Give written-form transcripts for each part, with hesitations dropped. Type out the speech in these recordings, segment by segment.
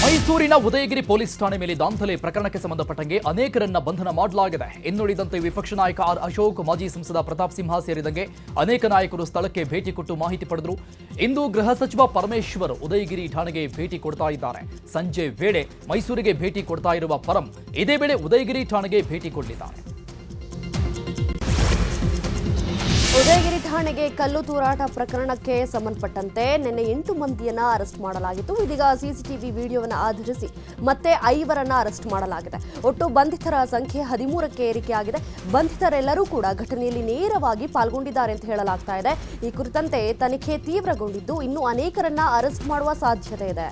ಮೈಸೂರಿನ ಉದಯಗಿರಿ ಪೊಲೀಸ್ ಠಾಣೆ ಮೇಲೆ ದಾಂಧಲೆ ಪ್ರಕರಣಕ್ಕೆ ಸಂಬಂಧಪಟ್ಟಂಗೆ ಅನೇಕರನ್ನ ಬಂಧನ ಮಾಡಲಾಗಿದೆ. ಇನ್ನುಳಿದಂತೆ ವಿಪಕ್ಷ ನಾಯಕ ಆರ್ ಅಶೋಕ್, ಮಾಜಿ ಸಂಸದ ಪ್ರತಾಪ್ ಸಿಂಹ ಸೇರಿದಂತೆ ಅನೇಕ ನಾಯಕರು ಸ್ಥಳಕ್ಕೆ ಭೇಟಿ ಕೊಟ್ಟು ಮಾಹಿತಿ ಪಡೆದರು. ಇಂದು ಗೃಹ ಸಚಿವ ಪರಮೇಶ್ವರ್ ಉದಯಗಿರಿ ಠಾಣೆಗೆ ಭೇಟಿ ಕೊಡ್ತಾ ಇದ್ದಾರೆ. ಸಂಜೆ ವೇಳೆ ಮೈಸೂರಿಗೆ ಭೇಟಿ ಕೊಡ್ತಾ ಇರುವ ಪರಂ ಇದೇ ವೇಳೆ ಉದಯಗಿರಿ ಠಾಣೆಗೆ ಭೇಟಿ ಕೊಡಲಿದ್ದಾರೆ. ಉದಯಗಿರಿ ಠಾಣೆಗೆ ಕಲ್ಲು ತೂರಾಟ ಪ್ರಕರಣಕ್ಕೆ ಸಂಬಂಧಪಟ್ಟಂತೆ ನಿನ್ನೆ 8 ಮಂದಿಯನ್ನ ಅರೆಸ್ಟ್ ಮಾಡಲಾಗಿತ್ತು. ಇದೀಗ ಸಿಸಿಟಿವಿ ವಿಡಿಯೋವನ್ನು ಆಧರಿಸಿ ಮತ್ತೆ 5ರನ್ನ ಅರೆಸ್ಟ್ ಮಾಡಲಾಗಿದೆ. ಒಟ್ಟು ಬಂಧಿತರ ಸಂಖ್ಯೆ 13ಕ್ಕೆ ಏರಿಕೆಯಾಗಿದೆ. ಬಂಧಿತರೆಲ್ಲರೂ ಕೂಡ ಘಟನೆಯಲ್ಲಿ ನೇರವಾಗಿ ಪಾಲ್ಗೊಂಡಿದ್ದಾರೆ ಅಂತ ಹೇಳಲಾಗ್ತಾ ಇದೆ. ಈ ಕುರಿತಂತೆ ತನಿಖೆ ತೀವ್ರಗೊಂಡಿದ್ದು ಇನ್ನು ಅನೇಕರನ್ನ ಅರೆಸ್ಟ್ ಮಾಡುವ ಸಾಧ್ಯತೆ ಇದೆ.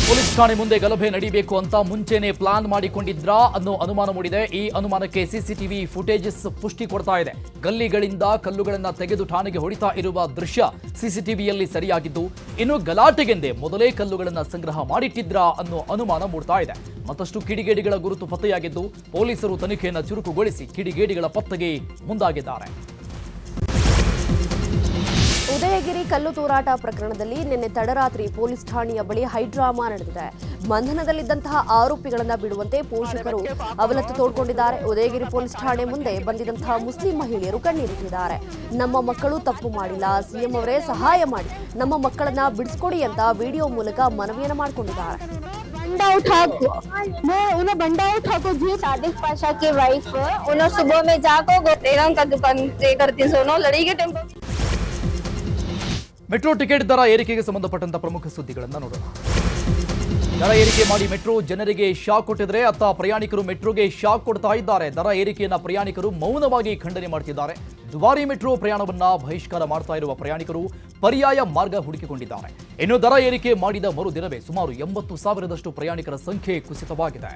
ಪೊಲೀಸ್ ಠಾಣೆ ಮುಂದೆ ಗಲಭೆ ನಡೀಬೇಕು ಅಂತ ಮುಂಚೆನೆ ಪ್ಲಾನ್ ಮಾಡಿಕೊಂಡಿದ್ರಾ ಅನ್ನೋ ಅನುಮಾನ ಮೂಡಿದೆ. ಈ ಅನುಮಾನಕ್ಕೆ ಸಿಸಿಟಿವಿ ಫುಟೇಜಸ್ ಪುಷ್ಟಿ ಕೊಡ್ತಾ ಇದೆ. ಗಲ್ಲಿಗಳಿಂದ ಕಲ್ಲುಗಳನ್ನ ತೆಗೆದು ಠಾಣೆಗೆ ಹೊಡಿತಾ ಇರುವ ದೃಶ್ಯ ಸಿಸಿಟಿವಿಯಲ್ಲಿ ಸರಿಯಾಗಿದ್ದು, ಇನ್ನು ಗಲಾಟೆಗೆಂದೇ ಮೊದಲೇ ಕಲ್ಲುಗಳನ್ನ ಸಂಗ್ರಹ ಮಾಡಿಟ್ಟಿದ್ರಾ ಅನ್ನೋ ಅನುಮಾನ ಮೂಡ್ತಾ ಇದೆ. ಮತ್ತಷ್ಟು ಕಿಡಿಗೇಡಿಗಳ ಗುರುತು ಪತ್ತೆಯಾಗಿದ್ದು, ಪೊಲೀಸರು ತನಿಖೆಯನ್ನು ಚುರುಕುಗೊಳಿಸಿ ಕಿಡಿಗೇಡಿಗಳ ಪತ್ತೆಗೆ ಮುಂದಾಗಿದ್ದಾರೆ. ಉದಯಗಿರಿ ಕಲ್ಲು ತೂರಾಟ ಪ್ರಕರಣದಲ್ಲಿ ನಿನ್ನೆ ತಡರಾತ್ರಿ ಪೊಲೀಸ್ ಠಾಣೆಯ ಬಳಿ ಹೈಡ್ರಾಮಾ ನಡೆದಿದೆ. ಬಂಧನದಲ್ಲಿದ್ದಂತಹ ಆರೋಪಿಗಳನ್ನ ಬಿಡುವಂತೆ ಪೋಷಕರು ಅವಲತ್ತು ತೋಡ್ಕೊಂಡಿದ್ದಾರೆ. ಉದಯಗಿರಿ ಪೊಲೀಸ್ ಠಾಣೆ ಮುಂದೆ ಬಂದಿದ್ದಂತಹ ಮುಸ್ಲಿಂ ಮಹಿಳೆಯರು ಕಣ್ಣೀರಿಟ್ಟಿದ್ದಾರೆ. ನಮ್ಮ ಮಕ್ಕಳು ತಪ್ಪು ಮಾಡಿಲ್ಲ, ಸಿಎಂ ಅವರೇ ಸಹಾಯ ಮಾಡಿ, ನಮ್ಮ ಮಕ್ಕಳನ್ನ ಬಿಡಿಸ್ಕೊಡಿ ಅಂತ ವಿಡಿಯೋ ಮೂಲಕ ಮನವಿಯನ್ನ ಮಾಡಿಕೊಂಡಿದ್ದಾರೆ. बंडा ठाकुर जी सादिक पाशा की वाइफ उन्होंने सुबह में जाकर गोटेराम का दुकान करती सोनो लड़ी के टेम्पो. ಮೆಟ್ರೋ ಟಿಕೆಟ್ ದರ ಏರಿಕೆಗೆ ಸಂಬಂಧಪಟ್ಟಂತ ಪ್ರಮುಖ ಸುದ್ದಿಗಳನ್ನು ನೋಡೋಣ. ದರ ಏರಿಕೆ ಮಾಡಿ ಮೆಟ್ರೋ ಜನರಿಗೆ ಶಾಕ್ ಕೊಟ್ಟಿದ್ರೆ ಅತ್ತ ಪ್ರಯಾಣಿಕರು ಮೆಟ್ರೋಗೆ ಶಾಕ್ ಕೊಡ್ತಾ ಇದ್ದಾರೆ. ದರ ಏರಿಕೆಯನ್ನ ಪ್ರಯಾಣಿಕರು ಮೌನವಾಗಿ ಖಂಡನೆ ಮಾಡ್ತಿದ್ದಾರೆ. ದುಬಾರಿ ಮೆಟ್ರೋ ಪ್ರಯಾಣವನ್ನ ಬಹಿಷ್ಕಾರ ಮಾಡ್ತಾ ಇರುವ ಪ್ರಯಾಣಿಕರು ಪರ್ಯಾಯ ಮಾರ್ಗ ಹುಡುಕಿಕೊಂಡಿದ್ದಾರೆ. ಇನ್ನು ದರ ಏರಿಕೆ ಮಾಡಿದ ಮರುದಿನವೇ ಸುಮಾರು 80,000ದಷ್ಟು ಪ್ರಯಾಣಿಕರ ಸಂಖ್ಯೆ ಕುಸಿತವಾಗಿದೆ.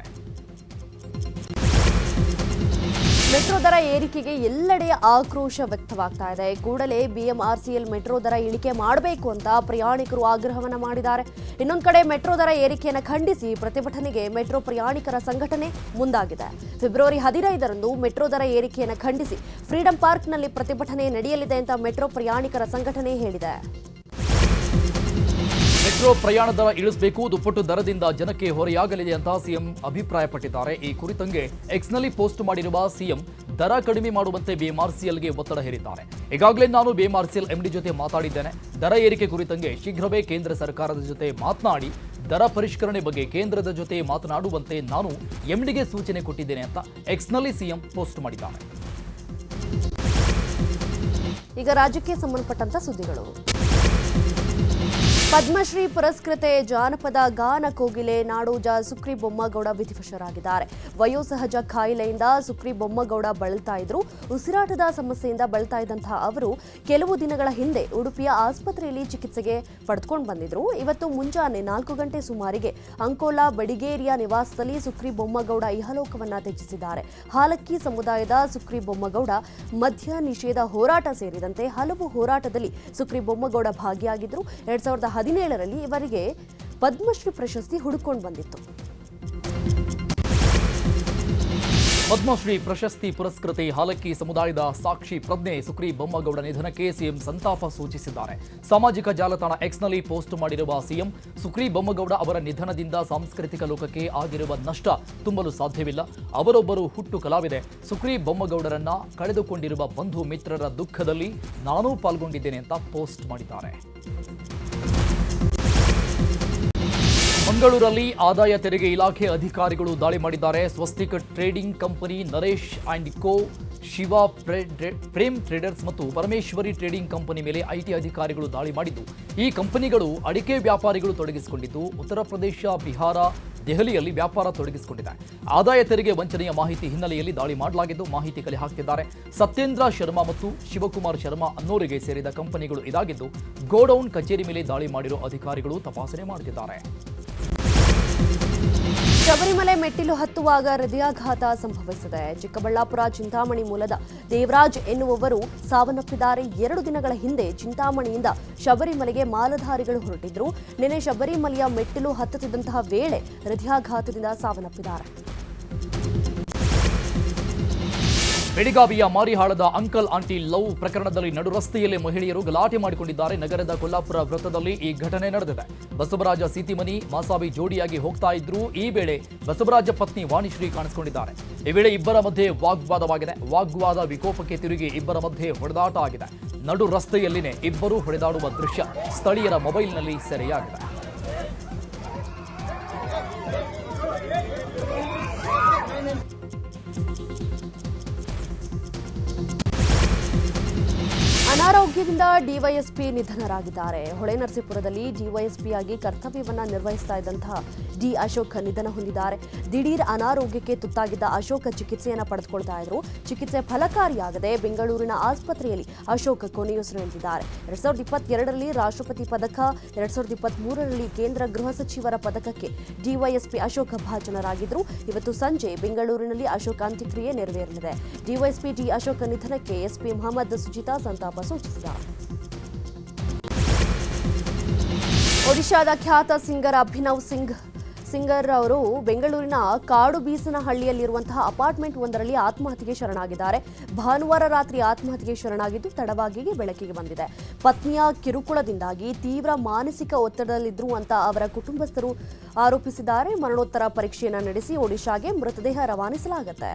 ಮೆಟ್ರೋ ದರ ಏರಿಕೆಗೆ ಎಲ್ಲೆಡೆ ಆಕ್ರೋಶ ವ್ಯಕ್ತವಾಗ್ತಾ ಇದೆ. ಕೂಡಲೇ ಬಿಎಂಆರ್ಸಿಎಲ್ ಮೆಟ್ರೋ ದರ ಇಳಿಕೆ ಮಾಡಬೇಕು ಅಂತ ಪ್ರಯಾಣಿಕರು ಆಗ್ರಹವನ್ನ ಮಾಡಿದ್ದಾರೆ. ಇನ್ನೊಂದು ಕಡೆ ಮೆಟ್ರೋ ದರ ಏರಿಕೆಯನ್ನು ಖಂಡಿಸಿ ಪ್ರತಿಭಟನೆಗೆ ಮೆಟ್ರೋ ಪ್ರಯಾಣಿಕರ ಸಂಘಟನೆ ಮುಂದಾಗಿದೆ. ಫೆಬ್ರವರಿ 15ರಂದು ಮೆಟ್ರೋ ದರ ಏರಿಕೆಯನ್ನು ಖಂಡಿಸಿ ಫ್ರೀಡಂ ಪಾರ್ಕ್ನಲ್ಲಿ ಪ್ರತಿಭಟನೆ ನಡೆಯಲಿದೆ ಅಂತ ಮೆಟ್ರೋ ಪ್ರಯಾಣಿಕರ ಸಂಘಟನೆ ಹೇಳಿದೆ. ಮೆಟ್ರೋ ಪ್ರಯಾಣ ದರ ಇಳಿಸಬೇಕು, ದುಪ್ಪಟ್ಟು ದರದಿಂದ ಜನಕ್ಕೆ ಹೊರೆಯಾಗಲಿದೆ ಅಂತ ಸಿಎಂ ಅಭಿಪ್ರಾಯಪಟ್ಟಿದ್ದಾರೆ. ಈ ಕುರಿತಂಗೆ ಎಕ್ಸ್ನಲ್ಲಿ ಪೋಸ್ಟ್ ಮಾಡಿರುವ ಸಿಎಂ ದರ ಕಡಿಮೆ ಮಾಡುವಂತೆ ಬಿಎಂಆರ್ಸಿಎಲ್ಗೆ ಒತ್ತಡ ಹೇರಿದ್ದಾರೆ. ಈಗಾಗಲೇ ನಾನು ಬಿಎಂಆರ್ಸಿಎಲ್ ಎಂಡಿ ಜೊತೆ ಮಾತಾಡಿದ್ದೇನೆ. ದರ ಏರಿಕೆ ಕುರಿತಂಗೆ ಶೀಘ್ರವೇ ಕೇಂದ್ರ ಸರ್ಕಾರದ ಜೊತೆ ಮಾತನಾಡಿ ದರ ಪರಿಷ್ಕರಣೆ ಬಗ್ಗೆ ಕೇಂದ್ರದ ಜೊತೆ ಮಾತನಾಡುವಂತೆ ನಾನು ಎಂಡಿಗೆ ಸೂಚನೆ ಕೊಟ್ಟಿದ್ದೇನೆ ಅಂತ ಎಕ್ಸ್ನಲ್ಲಿ ಸಿಎಂ ಪೋಸ್ಟ್ ಮಾಡಿದ್ದಾರೆ. ಈಗ ರಾಜ್ಯಕ್ಕೆ ಸಂಬಂಧಪಟ್ಟಂತ ಸುದ್ದಿಗಳು. ಪದ್ಮಶ್ರೀ ಪುರಸ್ಕೃತೆ ಜಾನಪದ ಗಾನ ಕೋಗಿಲೆ ನಾಡೋಜ ಸುಕ್ರಿ ಬೊಮ್ಮಗೌಡ ವಿಧಿವಶರಾಗಿದ್ದಾರೆ. ವಯೋಸಹಜ ಕಾಯಿಲೆಯಿಂದ ಸುಕ್ರಿ ಬೊಮ್ಮಗೌಡ ಬಳಲ್ತಾ ಇದ್ರು. ಉಸಿರಾಟದ ಸಮಸ್ಯೆಯಿಂದ ಬಳಲ್ತಾ ಇದ್ದಂತಹ ಅವರು ಕೆಲವು ದಿನಗಳ ಹಿಂದೆ ಉಡುಪಿಯ ಆಸ್ಪತ್ರೆಯಲ್ಲಿ ಚಿಕಿತ್ಸೆಗೆ ಪಡೆದುಕೊಂಡು ಬಂದಿದ್ರು. ಇವತ್ತು ಮುಂಜಾನೆ 4 ಗಂಟೆ ಸುಮಾರಿಗೆ ಅಂಕೋಲಾ ಬಡಿಗೇರಿಯ ನಿವಾಸದಲ್ಲಿ ಸುಕ್ರಿ ಬೊಮ್ಮಗೌಡ ಇಹಲೋಕವನ್ನ ತ್ಯಜಿಸಿದ್ದಾರೆ. ಹಾಲಕ್ಕಿ ಸಮುದಾಯದ ಸುಕ್ರಿ ಬೊಮ್ಮಗೌಡ ಮದ್ಯ ನಿಷೇಧ ಹೋರಾಟ ಸೇರಿದಂತೆ ಹಲವು ಹೋರಾಟದಲ್ಲಿ ಸುಕ್ರಿ ಬೊಮ್ಮಗೌಡ ಭಾಗಿಯಾಗಿದ್ರು. 2017ರಲ್ಲಿ ಇವರಿಗೆ ಪದ್ಮಶ್ರೀ ಪ್ರಶಸ್ತಿ ಹುಡುಕೊಂಡು ಬಂದಿತ್ತು. ಪದ್ಮಶ್ರೀ ಪ್ರಶಸ್ತಿ ಪುರಸ್ಕೃತೆ ಹಾಲಕ್ಕಿ ಸಮುದಾಯದ ಸಾಕ್ಷಿ ಪ್ರಜ್ಞೆ ಸುಕ್ರಿ ಬೊಮ್ಮಗೌಡ ನಿಧನಕ್ಕೆ ಸಿಎಂ ಸಂತಾಪ ಸೂಚಿಸಿದ್ದಾರೆ. ಸಾಮಾಜಿಕ ಜಾಲತಾಣ ಎಕ್ಸ್ನಲ್ಲಿ ಪೋಸ್ಟ್ ಮಾಡಿರುವ ಸಿಎಂ ಸುಕ್ರಿ ಬೊಮ್ಮಗೌಡ ಅವರ ನಿಧನದಿಂದ ಸಾಂಸ್ಕೃತಿಕ ಲೋಕಕ್ಕೆ ಆಗಿರುವ ನಷ್ಟ ತುಂಬಲು ಸಾಧ್ಯವಿಲ್ಲ. ಅವರೊಬ್ಬರು ಹುಟ್ಟು ಕಲಾವಿದೆ. ಸುಕ್ರಿ ಬೊಮ್ಮಗೌಡರನ್ನ ಕಳೆದುಕೊಂಡಿರುವ ಬಂಧು ಮಿತ್ರರ ದುಃಖದಲ್ಲಿ ನಾನೂ ಪಾಲ್ಗೊಂಡಿದ್ದೇನೆ ಅಂತ ಪೋಸ್ಟ್ ಮಾಡಿದ್ದಾರೆ. ಮಂಗಳೂರಲ್ಲಿ ಆದಾಯ ತೆರಿಗೆ ಇಲಾಖೆ ಅಧಿಕಾರಿಗಳು ದಾಳಿ ಮಾಡಿದ್ದಾರೆ. Swastik trading company, Naresh and co, Shiva Prem traders ಮತ್ತು ಪರಮೇಶ್ವರಿ ಟ್ರೇಡಿಂಗ್ ಕಂಪನಿ ಮೇಲೆ ಐಟಿ ಅಧಿಕಾರಿಗಳು ದಾಳಿ ಮಾಡಿದ್ದು, ಈ ಕಂಪನಿಗಳು ಅಡಿಕೆ ವ್ಯಾಪಾರಿಗಳು ತೊಡಗಿಸಿಕೊಂಡಿದ್ದು ಉತ್ತರ ಪ್ರದೇಶ, ಬಿಹಾರ, ದೆಹಲಿಯಲ್ಲಿ ವ್ಯಾಪಾರ ತೊಡಗಿಸಿಕೊಂಡಿದೆ. ಆದಾಯ ತೆರಿಗೆ ವಂಚನೆಯ ಮಾಹಿತಿ ಹಿನ್ನೆಲೆಯಲ್ಲಿ ದಾಳಿ ಮಾಡಲಾಗಿದ್ದು ಮಾಹಿತಿ ಕಲೆ ಹಾಕಿದ್ದಾರೆ. ಸತ್ಯೇಂದ್ರ ಶರ್ಮಾ ಮತ್ತು ಶಿವಕುಮಾರ್ ಶರ್ಮಾ ಅನ್ನೋರಿಗೆ ಸೇರಿದ ಕಂಪನಿಗಳು ಇದಾಗಿದ್ದು, ಗೋಡೌನ್ ಕಚೇರಿ ಮೇಲೆ ದಾಳಿ ಮಾಡಿರೋ ಅಧಿಕಾರಿಗಳು ತಪಾಸಣೆ ಮಾಡುತ್ತಿದ್ದಾರೆ. ಶಬರಿಮಲೆ ಮೆಟ್ಟಿಲು ಹತ್ತುವಾಗ ಹೃದಯಾಘಾತ ಸಂಭವಿಸಿದೆ. ಚಿಕ್ಕಬಳ್ಳಾಪುರ ಚಿಂತಾಮಣಿ ಮೂಲದ ದೇವರಾಜ್ ಎನ್ನುವವರು ಸಾವನ್ನಪ್ಪಿದ್ದಾರೆ. 2 ದಿನಗಳ ಹಿಂದೆ ಚಿಂತಾಮಣಿಯಿಂದ ಶಬರಿಮಲೆಗೆ ಮಾಲಧಾರಿಗಳು ಹೊರಟಿದ್ರು. ನಿನ್ನೆ ಶಬರಿಮಲೆಯ ಮೆಟ್ಟಿಲು ಹತ್ತುತ್ತಿದ್ದಂತಹ ವೇಳೆ ಹೃದಯಾಘಾತದಿಂದ ಸಾವನ್ನಪ್ಪಿದ್ದಾರೆ. ಬೆಳಗಾವಿಯ ಮಾರಿಹಾಳದ ಅಂಕಲ್ ಆಂಟಿ ಲವ್ ಪ್ರಕರಣದಲ್ಲಿ ನಡು ರಸ್ತೆಯಲ್ಲಿ ಮಹಿಳೆಯರು ಗಲಾಟೆ ಮಾಡಿಕೊಂಡಿದ್ದಾರೆ. ನಗರದ ಕೊಲ್ಲಾಪುರ ವೃತ್ತದಲ್ಲಿ ಈ ಘಟನೆ ನಡೆದಿದೆ. ಬಸವರಾಜ ಸೀತಿಮನಿ ಮಾಸಾವಿ ಜೋಡಿಯಾಗಿ ಹೋಗ್ತಾ ಇದ್ರು. ಈ ವೇಳೆ ಬಸವರಾಜ ಪತ್ನಿ ವಾಣಿಶ್ರೀ ಕಾಣಿಸಿಕೊಂಡಿದ್ದಾರೆ. ಈ ವೇಳೆ ಇಬ್ಬರ ಮಧ್ಯೆ ವಾಗ್ವಾದವಾಗಿದೆ. ವಾಗ್ವಾದ ವಿಕೋಪಕ್ಕೆ ತಿರುಗಿ ಇಬ್ಬರ ಮಧ್ಯೆ ಹೊಡೆದಾಟ ಆಗಿದೆ. ನಡು ರಸ್ತೆಯಲ್ಲಿನೇ ಇಬ್ಬರು ಹೊಡೆದಾಡುವ ದೃಶ್ಯ ಸ್ಥಳೀಯರ ಮೊಬೈಲ್ನಲ್ಲಿ ಸೆರೆಯಾಗಿದೆ. ಅನಾರೋಗ್ಯದಿಂದ ಡಿವೈಎಸ್ಪಿ ನಿಧನರಾಗಿದ್ದಾರೆ. ಹೊಳೆನರಸೀಪುರದಲ್ಲಿ ಡಿವೈಎಸ್ಪಿಯಾಗಿ ಕರ್ತವ್ಯವನ್ನ ನಿರ್ವಹಿಸ್ತಾ ಇದ್ದಂತಹ ಡಿ ಅಶೋಕ್ ನಿಧನ ಹೊಂದಿದ್ದಾರೆ. ದಿಢೀರ್ ಅನಾರೋಗ್ಯಕ್ಕೆ ತುತ್ತಾಗಿದ್ದ ಅಶೋಕ್ ಚಿಕಿತ್ಸೆಯನ್ನು ಪಡೆದುಕೊಳ್ತಾ ಇದ್ರು. ಚಿಕಿತ್ಸೆ ಫಲಕಾರಿಯಾಗದೆ ಬೆಂಗಳೂರಿನ ಆಸ್ಪತ್ರೆಯಲ್ಲಿ ಅಶೋಕ್ ಕೊನೆಯುಸಿರೆಳೆದಿದ್ದಾರೆ. 2022ರಲ್ಲಿ ರಾಷ್ಟ್ರಪತಿ ಪದಕ, 2023ರಲ್ಲಿ ಕೇಂದ್ರ ಗೃಹ ಸಚಿವರ ಪದಕಕ್ಕೆ ಡಿವೈಎಸ್ಪಿ ಅಶೋಕ್ ಭಾಜನರಾಗಿದ್ರು. ಇವತ್ತು ಸಂಜೆ ಬೆಂಗಳೂರಿನಲ್ಲಿ ಅಶೋಕ್ ಅಂತ್ಯಕ್ರಿಯೆ ನೆರವೇರಲಿದೆ. ಡಿವೈಎಸ್ಪಿ ಡಿ ಅಶೋಕ್ ನಿಧನಕ್ಕೆ ಎಸ್ಪಿ ಮೊಹಮ್ಮದ್ ಸುಜಿತಾ ಸಂತಾಪ ಸೂಚಿಸಿದ್ದಾರೆ. ಒಡಿಶಾದ ಖ್ಯಾತ ಸಿಂಗರ್ ಅಭಿನವ್ ಸಿಂಗರ್ ಅವರು ಬೆಂಗಳೂರಿನ ಕಾಡುಬೀಸನಹಳ್ಳಿಯಲ್ಲಿರುವಂತಹ ಅಪಾರ್ಟ್ಮೆಂಟ್ ಒಂದರಲ್ಲಿ ಆತ್ಮಹತ್ಯೆಗೆ ಶರಣಾಗಿದ್ದಾರೆ. ಭಾನುವಾರ ರಾತ್ರಿ ಆತ್ಮಹತ್ಯೆಗೆ ಶರಣಾಗಿದ್ದು ತಡವಾಗಿ ಬೆಳಕಿಗೆ ಬಂದಿದೆ. ಪತ್ನಿಯ ಕಿರುಕುಳದಿಂದಾಗಿ ತೀವ್ರ ಮಾನಸಿಕ ಒತ್ತಡದಲ್ಲಿದ್ದರು ಅಂತ ಅವರ ಕುಟುಂಬಸ್ಥರು ಆರೋಪಿಸಿದ್ದಾರೆ. ಮರಣೋತ್ತರ ಪರೀಕ್ಷೆಯನ್ನು ನಡೆಸಿ ಒಡಿಶಾಗೆ ಮೃತದೇಹ ರವಾನಿಸಲಾಗುತ್ತೆ.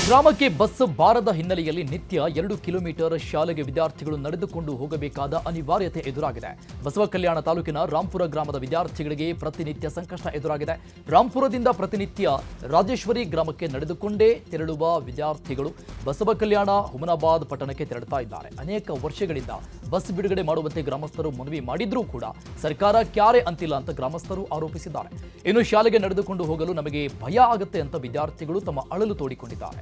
ಗ್ರಾಮಕ್ಕೆ ಬಸ್ ಬಾರದ ಹಿನ್ನೆಲೆಯಲ್ಲಿ ನಿತ್ಯ 2 ಕಿಲೋಮೀಟರ್ ಶಾಲೆಗೆ ವಿದ್ಯಾರ್ಥಿಗಳು ನಡೆದುಕೊಂಡು ಹೋಗಬೇಕಾದ ಅನಿವಾರ್ಯತೆ ಎದುರಾಗಿದೆ. ಬಸವ ಕಲ್ಯಾಣ ತಾಲೂಕಿನ ರಾಂಪುರ ಗ್ರಾಮದ ವಿದ್ಯಾರ್ಥಿಗಳಿಗೆ ಪ್ರತಿನಿತ್ಯ ಸಂಕಷ್ಟ ಎದುರಾಗಿದೆ. ರಾಂಪುರದಿಂದ ಪ್ರತಿನಿತ್ಯ ರಾಜೇಶ್ವರಿ ಗ್ರಾಮಕ್ಕೆ ನಡೆದುಕೊಂಡೇ ತೆರಳುವ ವಿದ್ಯಾರ್ಥಿಗಳು ಬಸವ ಕಲ್ಯಾಣ ಹುಮನಾಬಾದ್ ಪಟ್ಟಣಕ್ಕೆ ತೆರಳುತ್ತಾ ಇದ್ದಾರೆ. ಅನೇಕ ವರ್ಷಗಳಿಂದ ಬಸ್ ಬಿಡುಗಡೆ ಮಾಡುವಂತೆ ಗ್ರಾಮಸ್ಥರು ಮನವಿ ಮಾಡಿದ್ರೂ ಕೂಡ ಸರ್ಕಾರ ಕ್ಯಾರೆ ಅಂತಿಲ್ಲ ಅಂತ ಗ್ರಾಮಸ್ಥರು ಆರೋಪಿಸಿದ್ದಾರೆ. ಇನ್ನು ಶಾಲೆಗೆ ನಡೆದುಕೊಂಡು ಹೋಗಲು ನಮಗೆ ಭಯ ಆಗುತ್ತೆ ಅಂತ ವಿದ್ಯಾರ್ಥಿಗಳು ತಮ್ಮ ಅಳಲು ತೋಡಿಕೊಂಡಿದ್ದಾರೆ.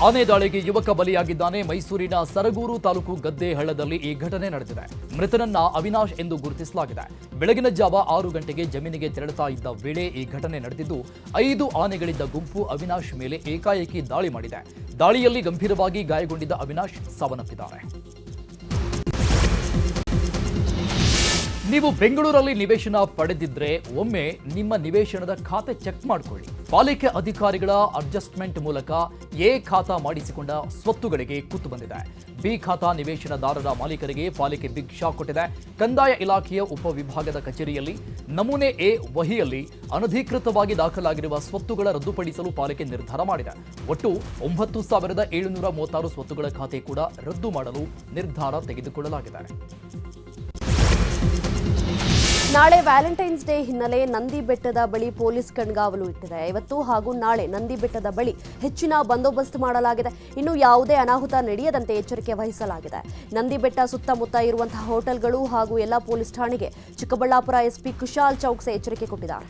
ಆನೆ ದಾಳಿಗೆ ಯುವಕ ಬಲಿಯಾಗಿದ್ದಾನೆ. ಮೈಸೂರಿನ ಸರಗೂರು ತಾಲೂಕು ಗದ್ದೆಹಳ್ಳದಲ್ಲಿ ಈ ಘಟನೆ ನಡೆದಿದೆ. ಮೃತನನ್ನ ಅವಿನಾಶ್ ಎಂದು ಗುರುತಿಸಲಾಗಿದೆ. ಬೆಳಗಿನ ಜಾವ 6 ಗಂಟೆಗೆ ಜಮೀನಿಗೆ ತೆರಳುತ್ತಾ ಇದ್ದ ವೇಳೆ ಈ ಘಟನೆ ನಡೆದಿದ್ದು 5 ಆನೆಗಳಿದ್ದ ಗುಂಪು ಅವಿನಾಶ್ ಮೇಲೆ ಏಕಾಏಕಿ ದಾಳಿ ಮಾಡಿದೆ. ದಾಳಿಯಲ್ಲಿ ಗಂಭೀರವಾಗಿ ಗಾಯಗೊಂಡಿದ್ದ ಅವಿನಾಶ್ ಸಾವನ್ನಪ್ಪಿದ್ದಾರೆ. ನೀವು ಬೆಂಗಳೂರಲ್ಲಿ ನಿವೇಶನ ಪಡೆದಿದ್ರೆ ಒಮ್ಮೆ ನಿಮ್ಮ ನಿವೇಶನದ ಖಾತೆ ಚೆಕ್ ಮಾಡಿಕೊಳ್ಳಿ. ಪಾಲಿಕೆ ಅಧಿಕಾರಿಗಳ ಅಡ್ಜಸ್ಟ್ಮೆಂಟ್ ಮೂಲಕ ಎ ಖಾತಾ ಮಾಡಿಸಿಕೊಂಡ ಸ್ವತ್ತುಗಳಿಗೆ ಕುತ್ತು ಬಂದಿದೆ. ಬಿ ಖಾತಾ ನಿವೇಶನದಾರರ ಮಾಲೀಕರಿಗೆ ಪಾಲಿಕೆ ಬಿಗ್ ಶಾಕ್ ಕೊಟ್ಟಿದೆ. ಕಂದಾಯ ಇಲಾಖೆಯ ಉಪವಿಭಾಗದ ಕಚೇರಿಯಲ್ಲಿ ನಮೂನೆ ಎ ವಹಿಯಲ್ಲಿ ಅನಧಿಕೃತವಾಗಿ ದಾಖಲಾಗಿರುವ ಸ್ವತ್ತುಗಳ ರದ್ದುಪಡಿಸಲು ಪಾಲಿಕೆ ನಿರ್ಧಾರ ಮಾಡಿದೆ. ಒಟ್ಟು 9,736 ಸ್ವತ್ತುಗಳ ಖಾತೆ ಕೂಡ ರದ್ದು ಮಾಡಲು ನಿರ್ಧಾರ ತೆಗೆದುಕೊಳ್ಳಲಾಗಿದೆ. ನಾಳೆ ವ್ಯಾಲೆಂಟೈನ್ಸ್ ಡೇ ಹಿನ್ನೆಲೆ ನಂದಿ ಬೆಟ್ಟದ ಬಳಿ ಪೊಲೀಸ್ ಕಣ್ಗಾವಲು ಇಟ್ಟಿದೆ. ಇವತ್ತು ಹಾಗೂ ನಾಳೆ ನಂದಿ ಬೆಟ್ಟದ ಬಳಿ ಹೆಚ್ಚಿನ ಬಂದೋಬಸ್ತ್ ಮಾಡಲಾಗಿದೆ. ಇನ್ನು ಯಾವುದೇ ಅನಾಹುತ ನಡೆಯದಂತೆ ಎಚ್ಚರಿಕೆ ವಹಿಸಲಾಗಿದೆ. ನಂದಿ ಬೆಟ್ಟ ಸುತ್ತಮುತ್ತ ಇರುವಂತಹ ಹೋಟೆಲ್ಗಳು ಹಾಗೂ ಎಲ್ಲ ಪೊಲೀಸ್ ಠಾಣೆಗೆ ಚಿಕ್ಕಬಳ್ಳಾಪುರ ಎಸ್ಪಿ ಕುಶಾಲ್ ಚೌಕ್ಸೆ ಎಚ್ಚರಿಕೆ ಕೊಟ್ಟಿದ್ದಾರೆ.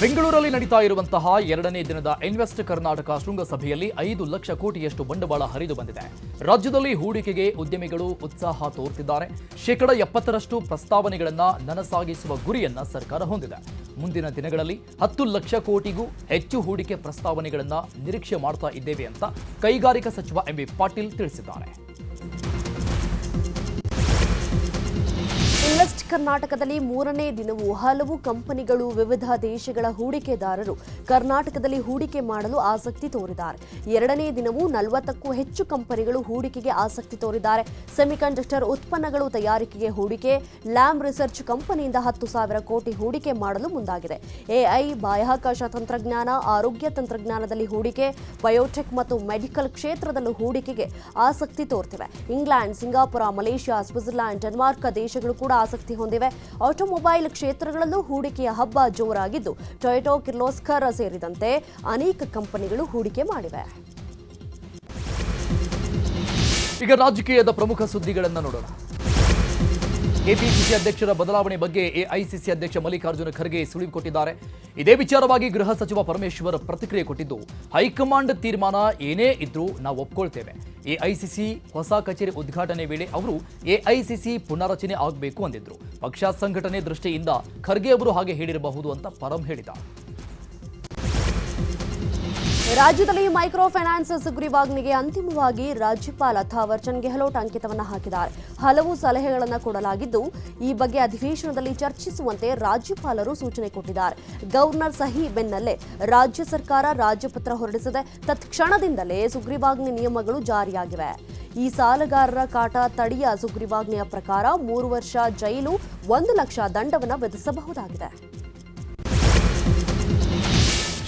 ಬೆಂಗಳೂರಲ್ಲಿ ನಡೀತಾ ಇರುವಂತಹ 2ನೇ ದಿನದ ಇನ್ವೆಸ್ಟ್ ಕರ್ನಾಟಕ ಶೃಂಗಸಭೆಯಲ್ಲಿ 5 ಲಕ್ಷ ಕೋಟಿಯಷ್ಟು ಬಂಡವಾಳ ಹರಿದು ಬಂದಿದೆ. ರಾಜ್ಯದಲ್ಲಿ ಹೂಡಿಕೆಗೆ ಉದ್ಯಮಿಗಳು ಉತ್ಸಾಹ ತೋರುತ್ತಿದ್ದಾರೆ. 70% ಪ್ರಸ್ತಾವನೆಗಳನ್ನ ನನಸಾಗಿಸುವ ಗುರಿಯನ್ನ ಸರ್ಕಾರ ಹೊಂದಿದೆ. ಮುಂದಿನ ದಿನಗಳಲ್ಲಿ 10 ಲಕ್ಷ ಕೋಟಿಗೂ ಹೆಚ್ಚು ಹೂಡಿಕೆ ಪ್ರಸ್ತಾವನೆಗಳನ್ನ ನಿರೀಕ್ಷೆ ಮಾಡ್ತಾ ಇದ್ದೇವೆ ಅಂತ ಕೈಗಾರಿಕಾ ಸಚಿವ ಎಂಬಿ ಪಾಟೀಲ್ ತಿಳಿಸಿದ್ದಾರೆ. ಇನ್ವೆಸ್ಟ್ ಕರ್ನಾಟಕದಲ್ಲಿ 3ನೇ ದಿನವೂ ಹಲವು ಕಂಪನಿಗಳು, ವಿವಿಧ ದೇಶಗಳ ಹೂಡಿಕೆದಾರರು ಕರ್ನಾಟಕದಲ್ಲಿ ಹೂಡಿಕೆ ಮಾಡಲು ಆಸಕ್ತಿ ತೋರಿದ್ದಾರೆ. 2ನೇ ದಿನವೂ 40ಕ್ಕೂ ಹೆಚ್ಚು ಕಂಪನಿಗಳು ಹೂಡಿಕೆಗೆ ಆಸಕ್ತಿ ತೋರಿದ್ದಾರೆ. ಸೆಮಿಕಂಡಕ್ಟರ್ ಉತ್ಪನ್ನಗಳು ತಯಾರಿಕೆಗೆ ಹೂಡಿಕೆ, ಲ್ಯಾಮ್ ರಿಸರ್ಚ್ ಕಂಪನಿಯಿಂದ 10,000 ಕೋಟಿ ಹೂಡಿಕೆ ಮಾಡಲು ಮುಂದಾಗಿದೆ. ಎಐ, ಬಾಹ್ಯಾಕಾಶ ತಂತ್ರಜ್ಞಾನ, ಆರೋಗ್ಯ ತಂತ್ರಜ್ಞಾನದಲ್ಲಿ ಹೂಡಿಕೆ, ಬಯೋಟೆಕ್ ಮತ್ತು ಮೆಡಿಕಲ್ ಕ್ಷೇತ್ರದಲ್ಲೂ ಹೂಡಿಕೆಗೆ ಆಸಕ್ತಿ ತೋರ್ತಿವೆ. England, Singapore, Malaysia, Switzerland, Denmark ದೇಶಗಳು ಕೂಡ ಆಸಕ್ತಿ ಹೊಂದಿವೆ. ಆಟೋಮೊಬೈಲ್ ಕ್ಷೇತ್ರಗಳಲ್ಲೂ ಹೂಡಿಕೆಯ ಹಬ್ಬ ಜೋರಾಗಿದ್ದು ಟೊಯೋಟಾ, ಕಿರ್ಲೋಸ್ಕರ್ ಸೇರಿದಂತೆ ಅನೇಕ ಕಂಪನಿಗಳು ಹೂಡಿಕೆ ಮಾಡಿವೆ. ಈಗ ರಾಜಕೀಯದ ಪ್ರಮುಖ ಸುದ್ದಿಗಳನ್ನು ನೋಡೋಣ. ಕೆಪಿಸಿಸಿ ಅಧ್ಯಕ್ಷರ ಬದಲಾವಣೆ ಬಗ್ಗೆ ಎಐಸಿಸಿ ಅಧ್ಯಕ್ಷ ಮಲ್ಲಿಕಾರ್ಜುನ ಖರ್ಗೆ ಸುಳಿವು ಕೊಟ್ಟಿದ್ದಾರೆ. ಇದೇ ವಿಚಾರವಾಗಿ ಗೃಹ ಸಚಿವ ಪರಮೇಶ್ವರ್ ಪ್ರತಿಕ್ರಿಯೆ ಕೊಟ್ಟಿದ್ದು, ಹೈಕಮಾಂಡ್ ತೀರ್ಮಾನ ಏನೇ ಇದ್ರೂ ನಾವು ಒಪ್ಕೊಳ್ತೇವೆ. ಎಐಸಿಸಿ ಹೊಸ ಕಚೇರಿ ಉದ್ಘಾಟನೆ ವೇಳೆ ಅವರು ಎಐಸಿಸಿ ಪುನರಚನೆ ಆಗಬೇಕು ಅಂದಿದ್ರು. ಪಕ್ಷ ಸಂಘಟನೆ ದೃಷ್ಟಿಯಿಂದ ಖರ್ಗೆ ಅವರು ಹಾಗೆ ಹೇಳಿರಬಹುದು ಅಂತ ಪರಂ ಹೇಳಿದ್ದಾರೆ. ರಾಜ್ಯದಲ್ಲಿ ಮೈಕ್ರೋ ಫೈನಾನ್ಸ್ ಸುಗ್ರೀವಾಜ್ಞೆಗೆ ಅಂತಿಮವಾಗಿ ರಾಜ್ಯಪಾಲ ಥಾವರ್ ಚಂದ್ ಗೆಹ್ಲೋಟ್ ಅಂಕಿತವನ್ನು ಹಾಕಿದ್ದಾರೆ. ಹಲವು ಸಲಹೆಗಳನ್ನು ಕೊಡಲಾಗಿದ್ದು, ಈ ಬಗ್ಗೆ ಅಧಿವೇಶನದಲ್ಲಿ ಚರ್ಚಿಸುವಂತೆ ರಾಜ್ಯಪಾಲರು ಸೂಚನೆ ಕೊಟ್ಟಿದ್ದಾರೆ. ಗವರ್ನರ್ ಸಹಿ ಬೆನ್ನಲ್ಲೇ ರಾಜ್ಯ ಸರ್ಕಾರ ರಾಜ್ಯಪತ್ರ ಹೊರಡಿಸಿದೆ. ತತ್ಕ್ಷಣದಿಂದಲೇ ಸುಗ್ರೀವಾಜ್ಞೆ ನಿಯಮಗಳು ಜಾರಿಯಾಗಿವೆ. ಈ ಸಾಲಗಾರರ ಕಾಟ ತಡೆಯ ಸುಗ್ರೀವಾಜ್ಞೆಯ ಪ್ರಕಾರ 3 ವರ್ಷ ಜೈಲು, 1 ಲಕ್ಷ ದಂಡವನ್ನು ವಿಧಿಸಬಹುದಾಗಿದೆ.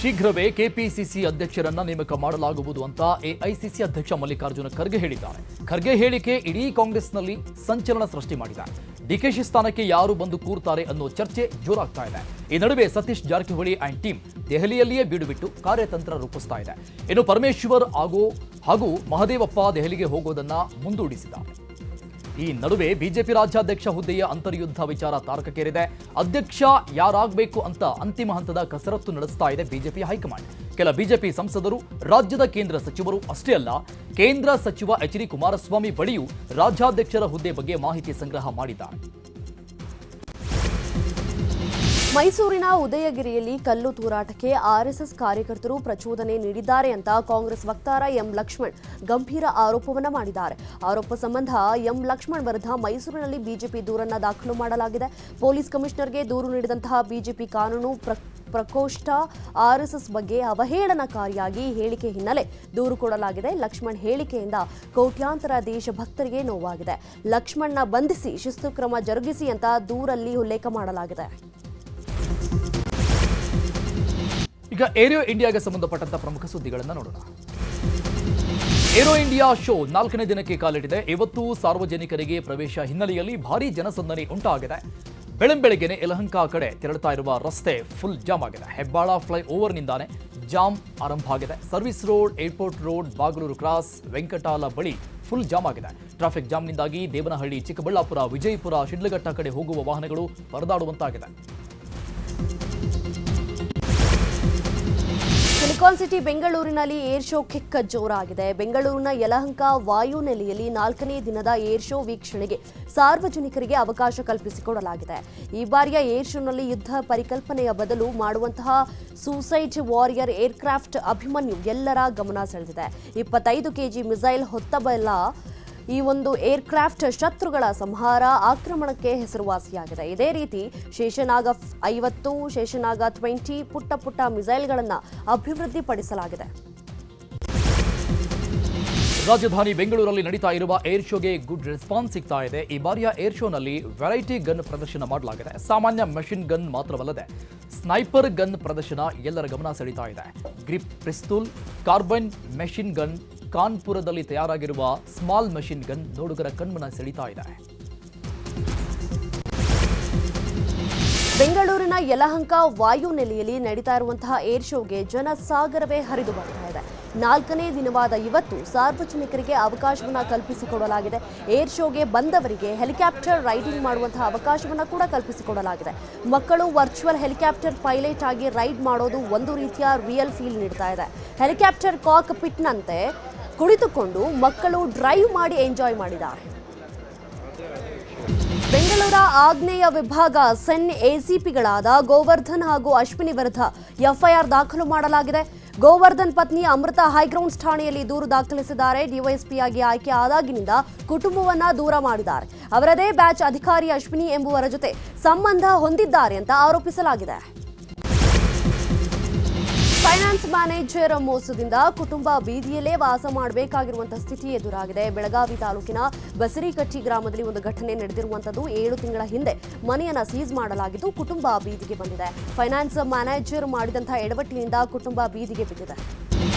ಶೀಘ್ರವೇ ಕೆಪಿಸಿಸಿ ಅಧ್ಯಕ್ಷರನ್ನ ನೇಮಕ ಮಾಡಲಾಗುವುದು ಅಂತ ಎಐಸಿಸಿ ಅಧ್ಯಕ್ಷ ಮಲ್ಲಿಕಾರ್ಜುನ ಖರ್ಗೆ ಹೇಳಿದ್ದಾರೆ. ಖರ್ಗೆ ಹೇಳಿಕೆ ಇಡೀ ಕಾಂಗ್ರೆಸ್ನಲ್ಲಿ ಸಂಚಲನ ಸೃಷ್ಟಿ ಮಾಡಿದೆ. ಡಿಕೆಶಿ ಸ್ಥಾನಕ್ಕೆ ಯಾರು ಬಂದು ಕೂರ್ತಾರೆ ಅನ್ನೋ ಚರ್ಚೆ ಜೋರಾಗ್ತಾ ಇದೆ. ಈ ನಡುವೆ ಸತೀಶ್ ಜಾರಕಿಹೊಳಿ ಅಂಡ್ ಟೀಮ್ ದೆಹಲಿಯಲ್ಲಿಯೇ ಬೀಡು ಬಿಟ್ಟು ಕಾರ್ಯತಂತ್ರ ರೂಪಿಸ್ತಾ ಇದೆ. ಇನ್ನು ಪರಮೇಶ್ವರ್ ಹಾಗೂ ಮಹದೇವಪ್ಪ ದೆಹಲಿಗೆ ಹೋಗೋದನ್ನ ಮುಂದೂಡಿಸಿದ್ದಾರೆ. ಈ ನಡುವೆ ಬಿಜೆಪಿ ರಾಜ್ಯಾಧ್ಯಕ್ಷ ಹುದ್ದೆಯ ಅಂತರ್ಯುದ್ಧ ವಿಚಾರ ತಾರಕಕ್ಕೇರಿದೆ. ಅಧ್ಯಕ್ಷ ಯಾರಾಗಬೇಕು ಅಂತ ಅಂತಿಮ ಹಂತದ ಕಸರತ್ತು ನಡೆಸ್ತಾ ಇದೆ ಬಿಜೆಪಿ ಹೈಕಮಾಂಡ್. ಕೆಲ ಬಿಜೆಪಿ ಸಂಸದರು, ರಾಜ್ಯದ ಕೇಂದ್ರ ಸಚಿವರು ಅಷ್ಟೇ ಅಲ್ಲ, ಕೇಂದ್ರ ಸಚಿವ ಎಚ್.ಡಿ. ಕುಮಾರಸ್ವಾಮಿ ಬಳಿಯೂ ರಾಜ್ಯಾಧ್ಯಕ್ಷರ ಹುದ್ದೆ ಬಗ್ಗೆ ಮಾಹಿತಿ ಸಂಗ್ರಹ ಮಾಡಿದ್ದಾರೆ. ಮೈಸೂರಿನ ಉದಯಗಿರಿಯಲ್ಲಿ ಕಲ್ಲು ತೂರಾಟಕ್ಕೆ ಆರ್ಎಸ್ಎಸ್ ಕಾರ್ಯಕರ್ತರು ಪ್ರಚೋದನೆ ನೀಡಿದ್ದಾರೆ ಅಂತ ಕಾಂಗ್ರೆಸ್ ವಕ್ತಾರ ಎಂ ಲಕ್ಷ್ಮಣ್ ಗಂಭೀರ ಆರೋಪವನ್ನು ಮಾಡಿದ್ದಾರೆ. ಆರೋಪ ಸಂಬಂಧ ಎಂ ಲಕ್ಷ್ಮಣ್ ವಿರುದ್ಧ ಮೈಸೂರಿನಲ್ಲಿ ಬಿಜೆಪಿ ದೂರನ್ನು ದಾಖಲು ಮಾಡಲಾಗಿದೆ. ಪೊಲೀಸ್ ಕಮಿಷನರ್ಗೆ ದೂರು ನೀಡಿದಂತಹ ಬಿಜೆಪಿ ಕಾನೂನು ಪ್ರಕೋಷ್ಠ ಆರ್ಎಸ್ಎಸ್ ಬಗ್ಗೆ ಅವಹೇಳನಕಾರಿಯಾಗಿ ಹೇಳಿಕೆ ಹಿನ್ನೆಲೆ ದೂರು ಕೊಡಲಾಗಿದೆ. ಲಕ್ಷ್ಮಣ್ ಹೇಳಿಕೆಯಿಂದ ಕೋಟ್ಯಾಂತರ ದೇಶಭಕ್ತರಿಗೆ ನೋವಾಗಿದೆ. ಲಕ್ಷ್ಮಣ್ನ ಬಂಧಿಸಿ ಶಿಸ್ತು ಕ್ರಮ ಜರುಗಿಸಿ ಅಂತ ದೂರಲ್ಲಿ ಉಲ್ಲೇಖ ಮಾಡಲಾಗಿದೆ. ಈಗ ಏರೋ ಇಂಡಿಯಾಗೆ ಸಂಬಂಧಪಟ್ಟಂತ ಪ್ರಮುಖ ಸುದ್ದಿಗಳನ್ನು ನೋಡೋಣ. ಏರೋ ಇಂಡಿಯಾ ಶೋ 4ನೇ ದಿನಕ್ಕೆ ಕಾಲಿಟ್ಟಿದೆ. ಇವತ್ತು ಸಾರ್ವಜನಿಕರಿಗೆ ಪ್ರವೇಶ ಹಿನ್ನೆಲೆಯಲ್ಲಿ ಭಾರೀ ಜನಸಂದಣಿ ಉಂಟಾಗಿದೆ. ಬೆಳಂಬೆಳಗ್ಗೆನೆ ಯಲಹಂಕ ಕಡೆ ತೆರಳುತ್ತಾ ಇರುವ ರಸ್ತೆ ಫುಲ್ ಜಾಮ್ ಆಗಿದೆ. ಹೆಬ್ಬಾಳ ಫ್ಲೈ ಓವರ್ನಿಂದಾನೆ ಜಾಮ್ ಆರಂಭ ಆಗಿದೆ. Service road, airport road, Bagalur cross, Venkatala ಬಳಿ ಫುಲ್ ಜಾಮ್ ಆಗಿದೆ. ಟ್ರಾಫಿಕ್ ಜಾಮ್ನಿಂದಾಗಿ ದೇವನಹಳ್ಳಿ, ಚಿಕ್ಕಬಳ್ಳಾಪುರ, ವಿಜಯಪುರ, ಶಿಡ್ಲಘಟ್ಟ ಕಡೆ ಹೋಗುವ ವಾಹನಗಳು ಪರದಾಡುವಂತಾಗಿದೆ. ಸಿಲಿಕಾನ್ ಸಿಟಿ ಬೆಂಗಳೂರಿನಲ್ಲಿ ಏರ್ ಶೋ ಕಿಕ್ಕ ಜೋರಾಗಿದೆ. ಬೆಂಗಳೂರಿನ ಯಲಹಂಕ ವಾಯುನೆಲೆಯಲ್ಲಿ 4ನೇ ದಿನದ ಏರ್ ಶೋ ವೀಕ್ಷಣೆಗೆ ಸಾರ್ವಜನಿಕರಿಗೆ ಅವಕಾಶ ಕಲ್ಪಿಸಿಕೊಡಲಾಗಿದೆ. ಈ ಬಾರಿಯ ಏರ್ ಶೋನಲ್ಲಿ ಯುದ್ಧ ಪರಿಕಲ್ಪನೆಯ ಬದಲು ಮಾಡುವಂತಹ ಸೂಸೈಡ್ ವಾರಿಯರ್ ಏರ್ಕ್ರಾಫ್ಟ್ ಅಭಿಮನ್ಯು ಎಲ್ಲರ ಗಮನ ಸೆಳೆದಿದೆ. 25 ಕೆಜಿ ಮಿಸೈಲ್ ಹೊತ್ತಬಲ್ಲ ಈ ಒಂದು ಏರ್ಕ್ರಾಫ್ಟ್ ಶತ್ರುಗಳ ಸಂಹಾರ, ಆಕ್ರಮಣಕ್ಕೆ ಹೆಸರುವಾಸಿಯಾಗಿದೆ. ಇದೇ ರೀತಿ ಶೇಷನಾಗ 50, ಶೇಷನಾಗ 20 ಪುಟ್ಟ ಮಿಸೈಲ್ಗಳನ್ನು ಅಭಿವೃದ್ಧಿಪಡಿಸಲಾಗಿದೆ. ರಾಜಧಾನಿ ಬೆಂಗಳೂರಲ್ಲಿ ನಡೀತಾ ಇರುವ ಏರ್ ಶೋಗೆ ಗುಡ್ ರೆಸ್ಪಾನ್ಸ್ ಸಿಗ್ತಾ ಇದೆ. ಈ ಬಾರಿಯ ಏರ್ ಶೋನಲ್ಲಿ ವೆರೈಟಿ ಗನ್ ಪ್ರದರ್ಶನ ಮಾಡಲಾಗಿದೆ. ಸಾಮಾನ್ಯ ಮೆಷಿನ್ ಗನ್ ಮಾತ್ರವಲ್ಲದೆ ಸ್ನೈಪರ್ ಗನ್ ಪ್ರದರ್ಶನ ಎಲ್ಲರ ಗಮನ ಸೆಳೀತಾ ಇದೆ. ಗ್ರಿಪ್ ಪಿಸ್ತೂಲ್, ಕಾರ್ಬೈನ್ ಮೆಷಿನ್ ಗನ್, ಕಾನ್ಪುರದಲ್ಲಿ ತಯಾರಾಗಿರುವ ಸ್ಮಾಲ್ ಮೆಷಿನ್ ಗನ್ ನೋಡುಗರ ಕಣ್ಮನ ಸೆಳೀತಾ ಇದೆ. ಬೆಂಗಳೂರಿನ ಯಲಹಂಕ ವಾಯುನೆಲೆಯಲ್ಲಿ ನಡೀತಾ ಇರುವಂತಹ ಏರ್ ಶೋಗೆ ಜನಸಾಗರವೇ ಹರಿದು ಬರ್ತಾ ಇದೆ. 4ನೇ ದಿನವಾದ ಇವತ್ತು ಸಾರ್ವಜನಿಕರಿಗೆ ಅವಕಾಶವನ್ನು ಕಲ್ಪಿಸಿಕೊಡಲಾಗಿದೆ. ಏರ್ ಶೋಗೆ ಬಂದವರಿಗೆ ಹೆಲಿಕಾಪ್ಟರ್ ರೈಡಿಂಗ್ ಮಾಡುವಂತಹ ಅವಕಾಶವನ್ನು ಕೂಡ ಕಲ್ಪಿಸಿಕೊಡಲಾಗಿದೆ. ಮಕ್ಕಳು ವರ್ಚುವಲ್ ಹೆಲಿಕಾಪ್ಟರ್ ಪೈಲಟ್ ಆಗಿ ರೈಡ್ ಮಾಡೋದು ಒಂದು ರೀತಿಯ ರಿಯಲ್ ಫೀಲ್ ನೀಡ್ತಾ ಇದೆ. ಹೆಲಿಕಾಪ್ಟರ್ ಕಾಕ್ ಪಿಟ್ನಂತೆ ಕುಳಿತುಕೊಂಡು ಮಕ್ಕಳು ಡ್ರೈವ್ ಮಾಡಿ ಎಂಜಾಯ್ ಮಾಡಿದ್ದಾರೆ. ಬೆಂಗಳೂರ ಆಗ್ನೇಯ ವಿಭಾಗ ಸೆನ್ ಎಸಿಪಿಗಳಾದ ಗೋವರ್ಧನ್ ಹಾಗೂ ಅಶ್ವಿನಿ ವಿರುದ್ಧ ಎಫ್ಐಆರ್ ದಾಖಲು ಮಾಡಲಾಗಿದೆ. ಗೋವರ್ಧನ್ ಪತ್ನಿ ಅಮೃತ ಹೈಗ್ರೌಂಡ್ಸ್ ಠಾಣೆಯಲ್ಲಿ ದೂರು ದಾಖಲಿಸಿದ್ದಾರೆ. ಡಿವೈಎಸ್ಪಿಯಾಗಿ ಆಯ್ಕೆ ಆದಾಗಿನಿಂದ ಕುಟುಂಬವನ್ನ ದೂರ ಮಾಡಿದ್ದಾರೆ. ಅವರದೇ ಬ್ಯಾಚ್ ಅಧಿಕಾರಿ ಅಶ್ವಿನಿ ಎಂಬುವರ ಜೊತೆ ಸಂಬಂಧ ಹೊಂದಿದ್ದಾರೆ ಅಂತ ಆರೋಪಿಸಲಾಗಿದೆ. ಫೈನಾನ್ಸ್ ಮ್ಯಾನೇಜರ್ ಮೋಸದಿಂದ ಕುಟುಂಬ ಬೀದಿಯಲ್ಲೇ ವಾಸ ಮಾಡಬೇಕಾಗಿರುವಂತಹ ಸ್ಥಿತಿ ಎದುರಾಗಿದೆ. ಬೆಳಗಾವಿ ತಾಲೂಕಿನ ಬಸರಿಕಟ್ಟಿ ಗ್ರಾಮದಲ್ಲಿ ಒಂದು ಘಟನೆ ನಡೆದಿರುವಂತದ್ದು. 7 ತಿಂಗಳ ಹಿಂದೆ ಮನೆಯನ್ನ ಸೀಸ್ ಮಾಡಲಾಗಿದ್ದು ಕುಟುಂಬ ಬೀದಿಗೆ ಬಂದಿದೆ. ಫೈನಾನ್ಸ್ ಮ್ಯಾನೇಜರ್ ಮಾಡಿದಂತಹ ಎಡವಟ್ಟಿನಿಂದ ಕುಟುಂಬ ಬೀದಿಗೆ ಬಿದ್ದಿದೆ.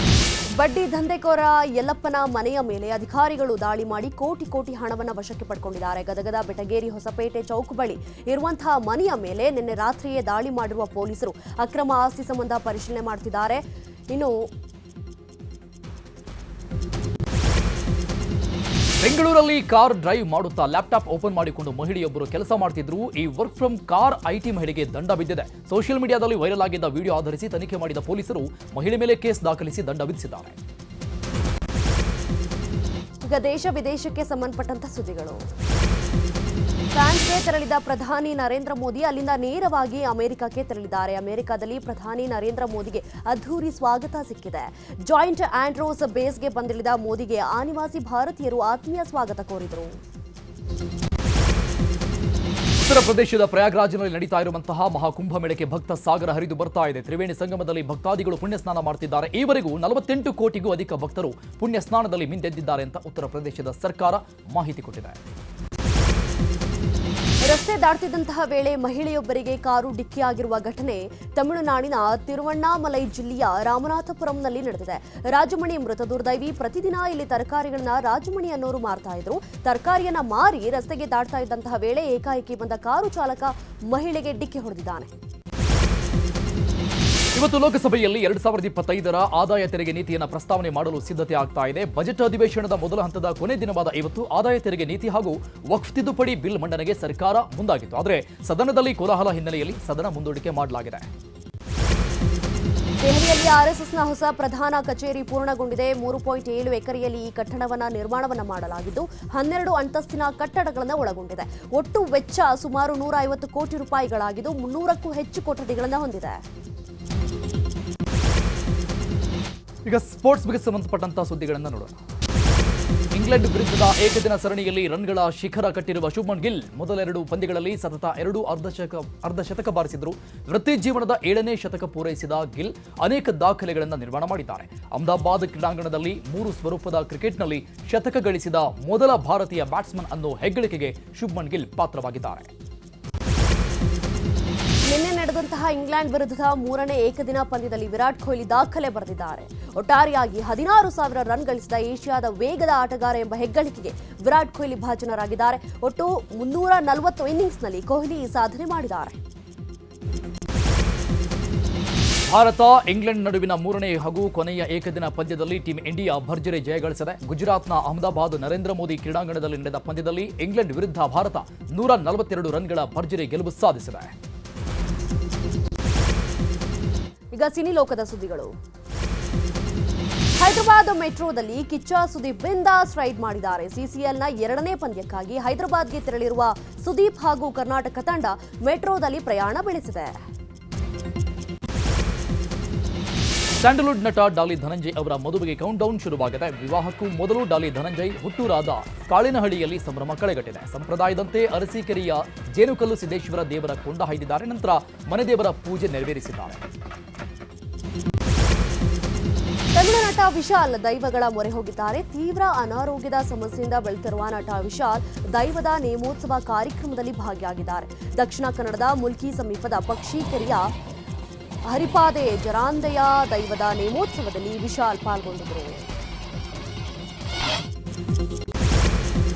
ಬಡ್ಡಿ ದಂಧೆಕೋರ ಯಲ್ಲಪ್ಪನ ಮನೆಯ ಮೇಲೆ ಅಧಿಕಾರಿಗಳು ದಾಳಿ ಮಾಡಿ ಕೋಟಿ ಹಣವನ್ನು ವಶಕ್ಕೆ ಪಡ್ಕೊಂಡಿದ್ದಾರೆ. ಗದಗದ ಬೆಟಗೇರಿ ಹೊಸಪೇಟೆ ಚೌಕ್ ಬಳಿ ಇರುವಂತಹ ಮನೆಯ ಮೇಲೆ ನಿನ್ನೆ ರಾತ್ರಿಯೇ ದಾಳಿ ಮಾಡಿರುವ ಪೊಲೀಸರು ಅಕ್ರಮ ಆಸ್ತಿ ಸಂಬಂಧ ಪರಿಶೀಲನೆ ಮಾಡ್ತಿದ್ದಾರೆ. ಇನ್ನು ಬೆಂಗಳೂರಲ್ಲಿ ಕಾರ್ ಡ್ರೈವ್ ಮಾಡುತ್ತಾ ಲ್ಯಾಪ್ಟಾಪ್ ಓಪನ್ ಮಾಡಿಕೊಂಡು ಮಹಿಳೆಯೊಬ್ಬರು ಕೆಲಸ ಮಾಡ್ತಿದ್ರು. ಈ ವರ್ಕ್ ಫ್ರಮ್ ಕಾರ್ ಐಟಿ ಮಹಿಳೆಗೆ ದಂಡ ಬಿದ್ದಿದೆ. ಸೋಷಿಯಲ್ ಮೀಡಿಯಾದಲ್ಲಿ ವೈರಲ್ ಆಗಿದ್ದ ವಿಡಿಯೋ ಆಧರಿಸಿ ತನಿಖೆ ಮಾಡಿದ ಪೊಲೀಸರು ಮಹಿಳೆ ಮೇಲೆ ಕೇಸ್ ದಾಖಲಿಸಿ ದಂಡ ವಿಧಿಸಿದ್ದಾರೆ. ಈಗ ದೇಶ ವಿದೇಶಕ್ಕೆ ಸಂಬಂಧಪಟ್ಟಂತ ಸುದ್ದಿಗಳು. ಫ್ರಾನ್ಸ್ಗೆ ತೆರಳಿದ ಪ್ರಧಾನಿ ನರೇಂದ್ರ ಮೋದಿ ಅಲ್ಲಿಂದ ನೇರವಾಗಿ ಅಮೆರಿಕಕ್ಕೆ ತೆರಳಿದ್ದಾರೆ. ಅಮೆರಿಕದಲ್ಲಿ ಪ್ರಧಾನಿ ನರೇಂದ್ರ ಮೋದಿಗೆ ಅದ್ಧೂರಿ ಸ್ವಾಗತ ಸಿಕ್ಕಿದೆ. ಜಾಯಿಂಟ್ ಆಂಡ್ರೋಸ್ ಬೇಸ್ಗೆ ಬಂದಿಳಿದ ಮೋದಿಗೆ ಅನಿವಾಸಿ ಭಾರತೀಯರು ಆತ್ಮೀಯ ಸ್ವಾಗತ ಕೋರಿದರು. ಉತ್ತರ ಪ್ರದೇಶದ ಪ್ರಯಾಗ್ರಾಜ್ನಲ್ಲಿ ನಡೀತಾ ಇರುವಂತಹ ಮಹಾಕುಂಭಮೇಳಕ್ಕೆ ಭಕ್ತ ಸಾಗರ ಹರಿದು ಬರ್ತಾ ಇದೆ. ತ್ರಿವೇಣಿ ಸಂಗಮದಲ್ಲಿ ಭಕ್ತಾದಿಗಳು ಪುಣ್ಯ ಸ್ನಾನ ಮಾಡುತ್ತಿದ್ದಾರೆ. ಈವರೆಗೂ 48 ಕೋಟಿಗೂ ಅಧಿಕ ಭಕ್ತರು ಪುಣ್ಯ ಸ್ನಾನದಲ್ಲಿ ಮಿಂದೆದ್ದಿದ್ದಾರೆ ಅಂತ ಉತ್ತರ ಪ್ರದೇಶದ ಸರ್ಕಾರ ಮಾಹಿತಿ ಕೊಟ್ಟಿದೆ. ರಸ್ತೆ ದಾಟ್ತಿದ್ದಂತಹ ವೇಳೆ ಮಹಿಳೆಯೊಬ್ಬರಿಗೆ ಕಾರು ಡಿಕ್ಕಿಯಾಗಿರುವ ಘಟನೆ ತಮಿಳುನಾಡಿನ ತಿರುವಣ್ಣಾಮಲೈ ಜಿಲ್ಲೆಯ ರಾಮನಾಥಪುರಂನಲ್ಲಿ ನಡೆದಿದೆ. ರಾಜಮಣಿ ಮೃತ ದುರ್ದೈವಿ. ಪ್ರತಿದಿನ ಇಲ್ಲಿ ತರಕಾರಿಗಳನ್ನ ರಾಜಮಣಿ ಅನ್ನೋರು ಮಾರ್ತಾ ಇದ್ರು. ತರಕಾರಿಯನ್ನ ಮಾರಿ ರಸ್ತೆಗೆ ದಾಟ್ತಾ ಇದ್ದಂತಹ ವೇಳೆ ಏಕಾಏಕಿ ಬಂದ ಕಾರು ಚಾಲಕ ಮಹಿಳೆಗೆ ಡಿಕ್ಕಿ ಹೊಡೆದಿದ್ದಾನೆ. ಇವತ್ತು ಲೋಕಸಭೆಯಲ್ಲಿ 2025ರ ಆದಾಯ ತೆರಿಗೆ ನೀತಿಯನ್ನು ಪ್ರಸ್ತಾವನೆ ಮಾಡಲು ಸಿದ್ಧತೆ ಆಗ್ತಾ ಇದೆ. ಬಜೆಟ್ ಅಧಿವೇಶನದ ಮೊದಲ ಹಂತದ ಕೊನೆ ದಿನವಾದ ಇವತ್ತು ಆದಾಯ ತೆರಿಗೆ ನೀತಿ ಹಾಗೂ ವಕ್ಫ್ ತಿದ್ದುಪಡಿ ಬಿಲ್ ಮಂಡನೆಗೆ ಸರ್ಕಾರ ಮುಂದಾಗಿತ್ತು. ಆದರೆ ಸದನದಲ್ಲಿ ಕೋಲಾಹಲ ಹಿನ್ನೆಲೆಯಲ್ಲಿ ಸದನ ಮುಂದೂಡಿಕೆ ಮಾಡಲಾಗಿದೆ. ದೆಹಲಿಯಲ್ಲಿ ಆರ್ಎಸ್ಎಸ್ನ ಹೊಸ ಪ್ರಧಾನ ಕಚೇರಿ ಪೂರ್ಣಗೊಂಡಿದೆ. 3.7 ಎಕರೆಯಲ್ಲಿ ಈ ಕಟ್ಟಡವನ್ನು ನಿರ್ಮಾಣವನ್ನ ಮಾಡಲಾಗಿದ್ದು 12 ಅಂತಸ್ತಿನ ಕಟ್ಟಡಗಳನ್ನು ಒಳಗೊಂಡಿದೆ. ಒಟ್ಟು ವೆಚ್ಚ ಸುಮಾರು 150 ಕೋಟಿ ರೂಪಾಯಿಗಳಾಗಿದ್ದು 300ಕ್ಕೂ ಹೆಚ್ಚು ಕೊಠಡಿಗಳನ್ನು ಹೊಂದಿದೆ. ಈಗ ಸ್ಪೋರ್ಟ್ಸ್ಗೆ ಸಂಬಂಧಪಟ್ಟಂತಹ ಸುದ್ದಿಗಳನ್ನು ನೋಡೋಣ. ಇಂಗ್ಲೆಂಡ್ ವಿರುದ್ಧದ ಏಕದಿನ ಸರಣಿಯಲ್ಲಿ ರನ್ಗಳ ಶಿಖರ ಕಟ್ಟಿರುವ ಶುಭ್ಮನ್ ಗಿಲ್ ಮೊದಲೆರಡು ಪಂದ್ಯಗಳಲ್ಲಿ ಸತತ 2 ಅರ್ಧ ಶತಕ ಬಾರಿಸಿದ್ರು. ವೃತ್ತಿ ಜೀವನದ 7ನೇ ಶತಕ ಪೂರೈಸಿದ ಗಿಲ್ ಅನೇಕ ದಾಖಲೆಗಳನ್ನು ನಿರ್ಮಾಣ ಮಾಡಿದ್ದಾರೆ. ಅಹಮದಾಬಾದ್ ಕ್ರೀಡಾಂಗಣದಲ್ಲಿ 3 ಸ್ವರೂಪದ ಕ್ರಿಕೆಟ್ನಲ್ಲಿ ಶತಕ ಗಳಿಸಿದ ಮೊದಲ ಭಾರತೀಯ ಬ್ಯಾಟ್ಸ್ಮನ್ ಅನ್ನೋ ಹೆಗ್ಗಳಿಕೆಗೆ ಶುಭ್ಮನ್ ಗಿಲ್ ಪಾತ್ರವಾಗಿದ್ದಾರೆ. ನಿನ್ನೆ ನಡೆದಂತಹ ಇಂಗ್ಲೆಂಡ್ ವಿರುದ್ಧದ 3ನೇ ಏಕದಿನ ಪಂದ್ಯದಲ್ಲಿ ವಿರಾಟ್ ಕೊಹ್ಲಿ ದಾಖಲೆ ಬರೆದಿದ್ದಾರೆ. ಒಟ್ಟಾರೆಯಾಗಿ 16,000 ರನ್ ಗಳಿಸಿದ ಏಷ್ಯಾದ ವೇಗದ ಆಟಗಾರ ಎಂಬ ಹೆಗ್ಗಳಿಕೆಗೆ ವಿರಾಟ್ ಕೊಹ್ಲಿ ಭಾಜನರಾಗಿದ್ದಾರೆ. ಒಟ್ಟು 340 ಇನ್ನಿಂಗ್ಸ್ನಲ್ಲಿ ಕೊಹ್ಲಿ ಈ ಸಾಧನೆ ಮಾಡಿದ್ದಾರೆ. ಭಾರತ ಇಂಗ್ಲೆಂಡ್ ನಡುವಿನ 3ನೇ ಹಾಗೂ ಕೊನೆಯ ಏಕದಿನ ಪಂದ್ಯದಲ್ಲಿ ಟೀಂ ಇಂಡಿಯಾ ಭರ್ಜರಿ ಜಯ ಗಳಿಸಿದೆ. ಗುಜರಾತ್ನ ಅಹಮದಾಬಾದ್ ನರೇಂದ್ರ ಮೋದಿ ಕ್ರೀಡಾಂಗಣದಲ್ಲಿ ನಡೆದ ಪಂದ್ಯದಲ್ಲಿ ಇಂಗ್ಲೆಂಡ್ ವಿರುದ್ಧ ಭಾರತ 142 ರನ್ಗಳ ಭರ್ಜರಿ ಗೆಲುವು ಸಾಧಿಸಿದೆ. ಈಗ ಸಿನಿ ಲೋಕದ ಸುದ್ದಿಗಳು. ಹೈದರಾಬಾದ್ ಮೆಟ್ರೋದಲ್ಲಿ ಕಿಚ್ಚ ಸುದೀಪ್ ಬಿಂದಾಸ್ ರೈಡ್ ಮಾಡಿದ್ದಾರೆ. ಸಿಸಿಎಲ್ನ 2ನೇ ಪಂದ್ಯಕ್ಕಾಗಿ ಹೈದರಾಬಾದ್ಗೆ ತೆರಳಿರುವ ಸುದೀಪ್ ಹಾಗೂ ಕರ್ನಾಟಕ ತಂಡ ಮೆಟ್ರೋದಲ್ಲಿ ಪ್ರಯಾಣ ಬೆಳೆಸಿದೆ. ಸ್ಯಾಂಡಲ್ವುಡ್ ನಟ ಡಾಲಿ ಧನಂಜಯ್ ಅವರ ಮದುವೆಗೆ ಕೌಂಟ್ ಡೌನ್ ಶುರುವಾಗಿದೆ. ವಿವಾಹಕ್ಕೂ ಮೊದಲು ಡಾಲಿ ಧನಂಜಯ್ ಹುಟ್ಟೂರಾದ ಕಾಳಿನಹಳ್ಳಿಯಲ್ಲಿ ಸಂಭ್ರಮ ಕಳೆಗಟ್ಟಿದೆ. ಸಂಪ್ರದಾಯದಂತೆ ಅರಸೀಕೆರೆಯ ಜೇನುಕಲ್ಲು ಸಿದ್ದೇಶ್ವರ ದೇವರ ಕೊಂಡ ಹಾಯ್ದಿದ್ದಾರೆ. ನಂತರ ಮನೆದೇವರ ಪೂಜೆ ನೆರವೇರಿಸಿದ್ದಾರೆ. ತಮಿಳು ನಟ ವಿಶಾಲ್ ದೈವಗಳ ಮೊರೆ ಹೋಗಿದ್ದಾರೆ. ತೀವ್ರ ಅನಾರೋಗ್ಯದ ಸಮಸ್ಯೆಯಿಂದ ಬಳಲುತ್ತಿರುವ ನಟ ವಿಶಾಲ್ ದೈವದ ನೇಮೋತ್ಸವ ಕಾರ್ಯಕ್ರಮದಲ್ಲಿ ಭಾಗಿಯಾಗಿದ್ದಾರೆ. ದಕ್ಷಿಣ ಕನ್ನಡದ ಮುಲ್ಕಿ ಸಮೀಪದ ಪಕ್ಷಿಕೆರೆಯ ಹರಿಪಾದೆ ಜರಾಂದೆಯ ದೈವದ ನೇಮೋತ್ಸವದಲ್ಲಿ ವಿಶಾಲ್ ಪಾಲ್ಗೊಂಡಿದ್ದರು.